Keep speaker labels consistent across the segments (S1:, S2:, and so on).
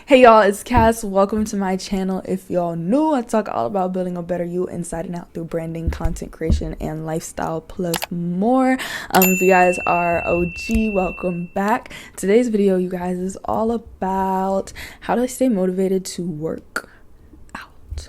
S1: Hey y'all, it's Cass. Welcome to my channel. If y'all new, I talk all about building a better you inside and out through branding, content creation, and lifestyle plus more. If you guys are OG, welcome back. Today's video, you guys, is all about how to stay motivated to work out.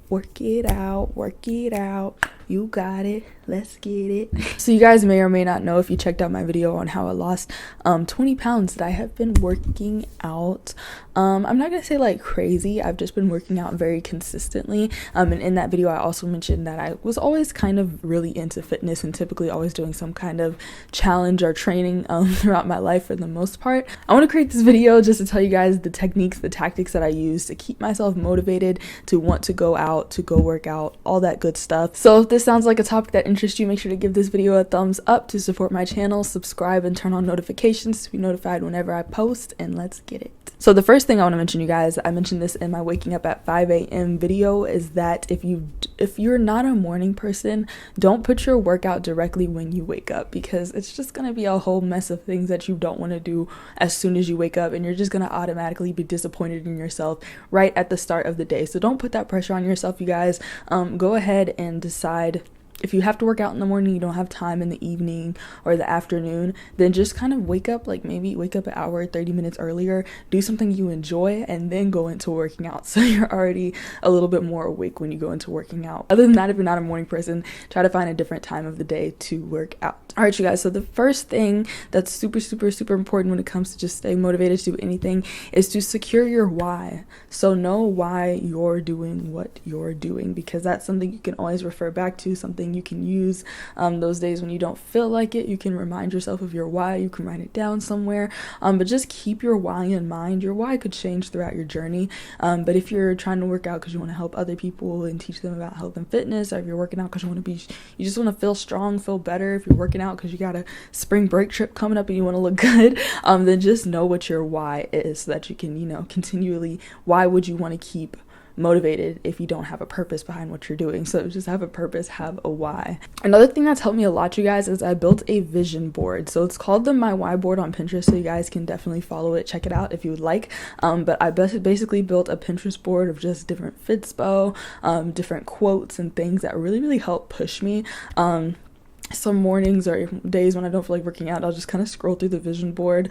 S1: Work it out, work it out. You got it. Let's get it. So you guys may or may not know, if you checked out my video on how I lost 20 pounds, that I have been working out. I'm not gonna say like crazy. I've just been working out very consistently. And in that video, I also mentioned that I was always kind of really into fitness and typically always doing some kind of challenge or training throughout my life for the most part. I want to create this video just to tell you guys the techniques, the tactics that I use to keep myself motivated to want to go out, to go work out, all that good stuff. So if this sounds like a topic that interests you, make sure to give this video a thumbs up to support my channel, subscribe, and turn on notifications to be notified whenever I post, and let's get it. So the first thing I want to mention, you guys, I mentioned this in my waking up at 5 a.m. video, is that if you're not a morning person, don't put your workout directly when you wake up, because it's just going to be a whole mess of things that you don't want to do as soon as you wake up, and you're just going to automatically be disappointed in yourself right at the start of the day. So don't put that pressure on yourself, you guys. Go ahead and decide. If you have to work out in the morning, you don't have time in the evening or the afternoon, then just kind of wake up, like maybe wake up an hour, 30 minutes earlier, do something you enjoy, and then go into working out. So you're already a little bit more awake when you go into working out. Other than that, if you're not a morning person, try to find a different time of the day to work out. All right, you guys, so the first thing that's super important when it comes to just staying motivated to do anything is to secure your why. So know why you're doing what you're doing, because that's something you can always refer back to, something you can use those days when you don't feel like it. You can remind yourself of your why. You can write it down somewhere, but just keep your why in mind. Your why could change throughout your journey, but if you're trying to work out because you want to help other people and teach them about health and fitness, or if you're working out because you just want to feel strong, feel better, if you're working out because you got a spring break trip coming up and you want to look good, then just know what your why is, so that you can continually, why would you want to keep motivated if you don't have a purpose behind what you're doing? So just have a purpose, have a why. Another thing that's helped me a lot, you guys, is I built a vision board. So it's called the My Why board on Pinterest, so you guys can definitely follow it, check it out if you would like. But I basically built a Pinterest board of just different fitspo, different quotes and things that really help push me. Some mornings or days when I don't feel like working out, I'll just kind of scroll through the vision board,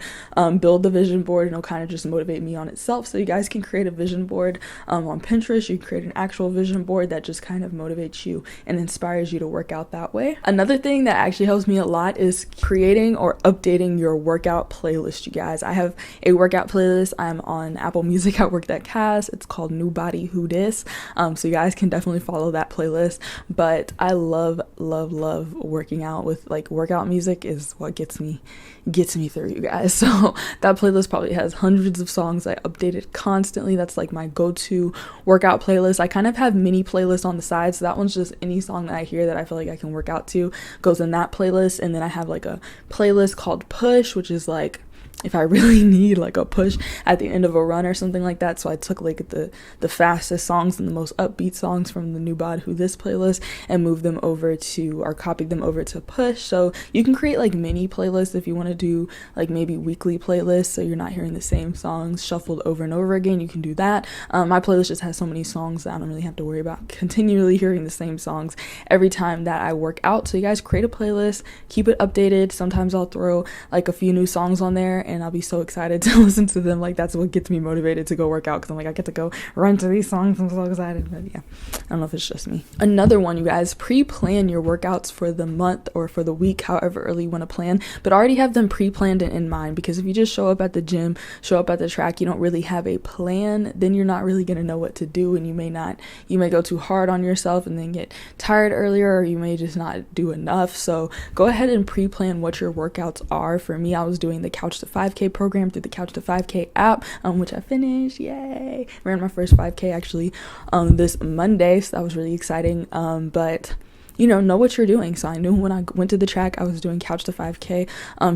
S1: build the vision board, and it'll kind of just motivate me on itself. So you guys can create a vision board on Pinterest. You can create an actual vision board that just kind of motivates you and inspires you to work out that way. Another thing that actually helps me a lot is creating or updating your workout playlist, you guys. I have a workout playlist. I'm on Apple Music at workthatcass. It's called New Body Who Dis. So you guys can definitely follow that playlist. But I love working out with, like, workout music is what gets me through, you guys. So that playlist probably has hundreds of songs. I update it constantly. That's like my go-to workout playlist. I kind of have mini playlists on the side, so that one's just any song that I hear that I feel like I can work out to goes in that playlist. And then I have like a playlist called Push, which is like if I really need like a push at the end of a run or something like that. So I took like the fastest songs and the most upbeat songs from the New Bod Who This playlist and moved them over to, or copied them over to Push. So you can create like mini playlists if you want to do like maybe weekly playlists, so you're not hearing the same songs shuffled over and over again. You can do that. My playlist just has so many songs that I don't really have to worry about continually hearing the same songs every time that I work out. So you guys create a playlist, keep it updated. Sometimes I'll throw like a few new songs on there, and I'll be so excited to listen to them. Like, that's what gets me motivated to go work out, because I'm like, I get to go run to these songs. I'm so excited. But yeah, I don't know if it's just me. Another one, you guys, pre-plan your workouts for the month or for the week, however early you want to plan, but already have them pre-planned and in mind. Because if you just show up at the gym, show up at the track, you don't really have a plan, then you're not really going to know what to do, and you may go too hard on yourself and then get tired earlier, or you may just not do enough. So go ahead and pre-plan what your workouts are. For me, I was doing the Couch to 5K program through the Couch to 5K app, which I finished. Yay! Ran my first 5K actually this Monday, so that was really exciting. But know what you're doing. So I knew when I went to the track, I was doing Couch to 5K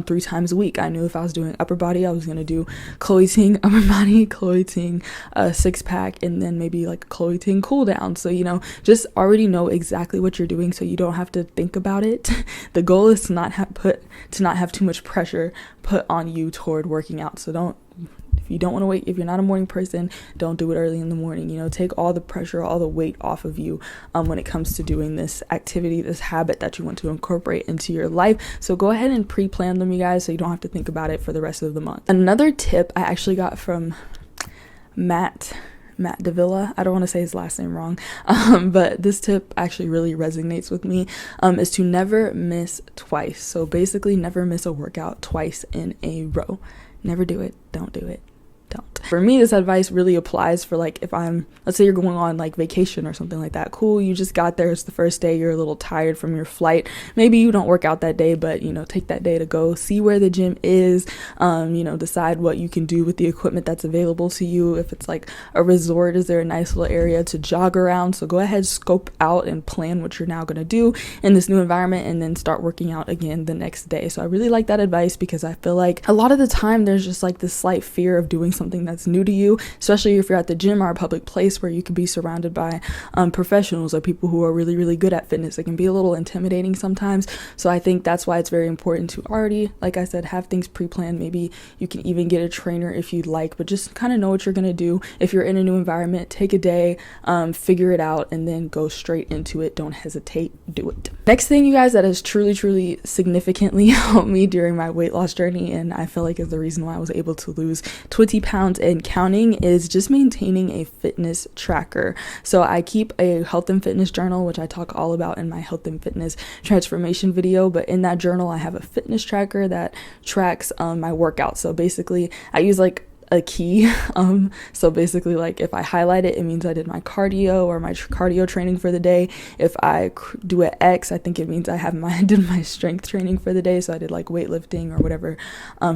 S1: 3 times a week. I knew if I was doing upper body, I was going to do Chloe Ting upper body, Chloe Ting six pack, and then maybe like a Chloe Ting cool down. So, just already know exactly what you're doing, so you don't have to think about it. The goal is to not have too much pressure put on you toward working out. So you don't want to wait, if you're not a morning person, don't do it early in the morning. You know, take all the pressure, all the weight off of you when it comes to doing this activity, this habit that you want to incorporate into your life. So go ahead and pre-plan them, you guys, so you don't have to think about it for the rest of the month. Another tip I actually got from Matt Davila, I don't want to say his last name wrong, but this tip actually really resonates with me, is to never miss twice. So basically never miss a workout twice in a row. Never do it. Don't do it. Don't. For me, this advice really applies for like if let's say you're going on like vacation or something like that. Cool, you just got there, it's the first day, you're a little tired from your flight. Maybe you don't work out that day, but you know, take that day to go see where the gym is, you know, decide what you can do with the equipment that's available to you. If it's like a resort, is there a nice little area to jog around? So go ahead, scope out and plan what you're now going to do in this new environment, and then start working out again the next day. So I really like that advice, because I feel like a lot of the time there's just like this slight fear of doing something that's new to you, especially if you're at the gym or a public place where you could be surrounded by professionals or people who are really, really good at fitness. It can be a little intimidating sometimes. So I think that's why it's very important to already, like I said, have things pre-planned. Maybe you can even get a trainer if you'd like, but just kind of know what you're going to do. If you're in a new environment, take a day, figure it out, and then go straight into it. Don't hesitate, do it. Next thing, you guys, that has truly, truly significantly helped me during my weight loss journey, and I feel like is the reason why I was able to lose 20 pounds and counting, is just maintaining a fitness tracker. So I keep a health and fitness journal, which I talk all about in my health and fitness transformation video, but in that journal I have a fitness tracker that tracks my workouts. So basically I use like a key, so basically like if I highlight it, it means I did my cardio or my cardio training for the day. If I do an X, I think it means I did my strength training for the day, so I did like weightlifting or whatever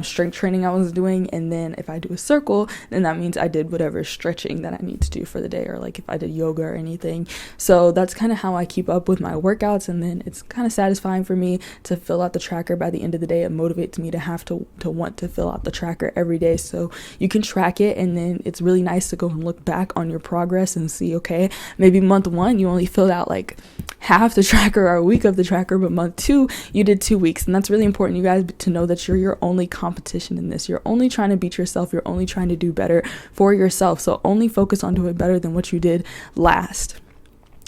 S1: strength training I was doing. And then if I do a circle, then that means I did whatever stretching that I need to do for the day, or like if I did yoga or anything. So that's kind of how I keep up with my workouts, and then it's kind of satisfying for me to fill out the tracker. By the end of the day, it motivates me to have to want to fill out the tracker every day, so you can track it. And then it's really nice to go and look back on your progress and see, okay, maybe month 1 you only filled out like half the tracker or a week of the tracker, but month 2 you did 2 weeks. And that's really important, you guys, to know that you're your only competition in this. You're only trying to beat yourself. You're only trying to do better for yourself. So only focus on doing better than what you did last.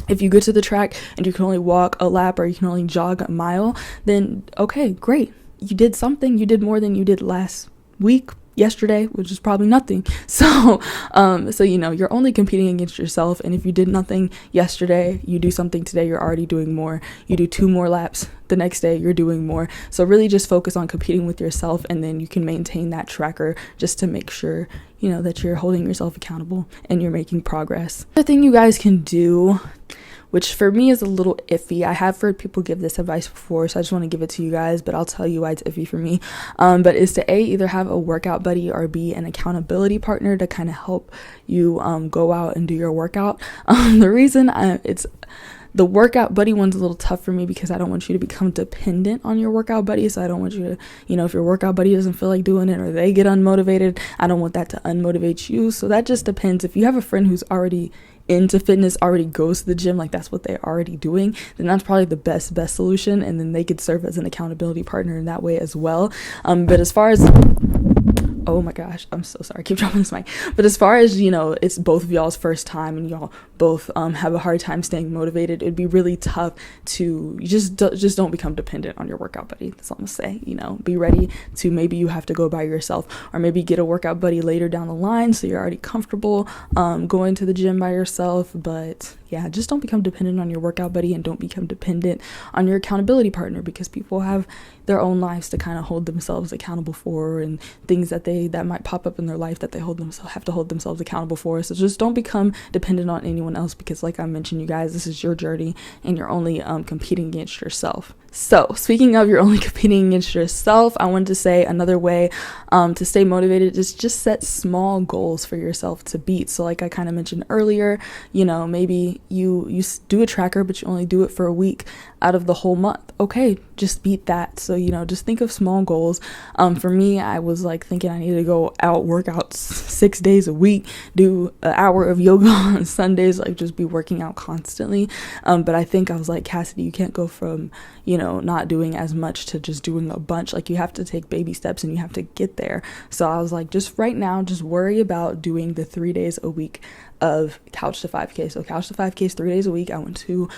S1: If you go to the track and you can only walk a lap or you can only jog a mile, then okay, great, you did something. You did more than you did last week, yesterday, which is probably nothing. So you know, you're only competing against yourself. And if you did nothing yesterday, you do something today, you're already doing more. You do 2 more laps the next day, you're doing more. So really just focus on competing with yourself, and then you can maintain that tracker just to make sure, you know, that you're holding yourself accountable and you're making progress. The thing you guys can do, which for me is a little iffy. I have heard people give this advice before, so I just want to give it to you guys, but I'll tell you why it's iffy for me. But is to either have a workout buddy or B, an accountability partner to kind of help you go out and do your workout. The reason the workout buddy one's a little tough for me because I don't want you to become dependent on your workout buddy. So I don't want you to, you know, if your workout buddy doesn't feel like doing it or they get unmotivated, I don't want that to unmotivate you. So that just depends. If you have a friend who's already into fitness, already goes to the gym, like that's what they're already doing, then that's probably the best solution, and then they could serve as an accountability partner in that way as well. But as far as, oh my gosh, I'm so sorry, I keep dropping this mic. But as far as, you know, it's both of y'all's first time and y'all both have a hard time staying motivated, it'd be really tough to, you just don't become dependent on your workout buddy. That's all I'm gonna say. You know, be ready to, maybe you have to go by yourself, or maybe get a workout buddy later down the line so you're already comfortable going to the gym by yourself. But yeah, just don't become dependent on your workout buddy, and don't become dependent on your accountability partner, because people have their own lives to kind of hold themselves accountable for, and things that might pop up in their life that they have to hold themselves accountable for. So just don't become dependent on anyone else, because like I mentioned, you guys, this is your journey and you're only competing against yourself. So speaking of you're only competing against yourself, I wanted to say another way to stay motivated is just set small goals for yourself to beat. So like I kind of mentioned earlier, you know, maybe you do a tracker, but you only do it for a week out of the whole month. Okay, just beat that. So, you know, just think of small goals. For me, I was like thinking I need to go work out 6 days a week, do an hour of yoga on Sundays like just be working out constantly. But I think I was like, Cassidy, you can't go from, you know, not doing as much to just doing a bunch. Like, you have to take baby steps and you have to get there. So I was like, just right now, just worry about doing the 3 days a week of Couch to 5K. So Couch to 5K is 3 days a week. I went to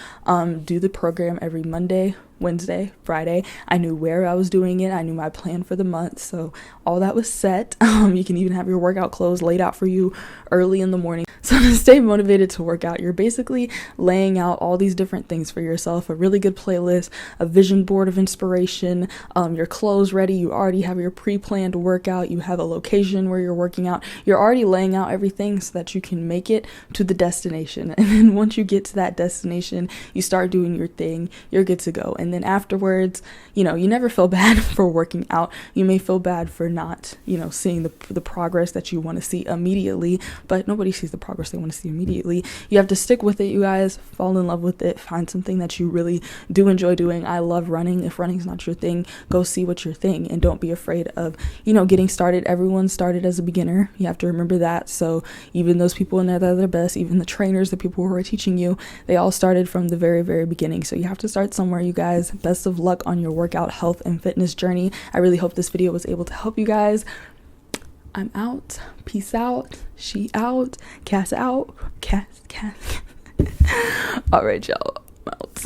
S1: do the program every Monday, Wednesday, Friday. I knew where I was doing it. I knew my plan for the month. So all that was set. You can even have your workout clothes laid out for you early in the morning. So to stay motivated to work out, you're basically laying out all these different things for yourself, a really good playlist, a vision board of inspiration, your clothes ready. You already have your pre-planned workout. You have a location where you're working out. You're already laying out everything so that you can make it to the destination. And then once you get to that destination, you start doing your thing, you're good to go. And then afterwards, you know, you never feel bad for working out. You may feel bad for not, you know, seeing the progress that you want to see immediately, but nobody sees the progress they want to see immediately. You have to stick with it, you guys. Fall in love with it. Find something that you really do enjoy doing. I love running. If running's not your thing, go see what's your thing, and don't be afraid of, you know, getting started. Everyone started as a beginner. You have to remember that. So even those people in there that are the best, even the trainers, the people who are teaching you, they all started from the very, very beginning. So you have to start somewhere, you guys. Best of luck on your workout, health, and fitness journey. I really hope this video was able to help you guys. I'm out. Peace out. She out. Cass out. Cass. All right, y'all. I'm out.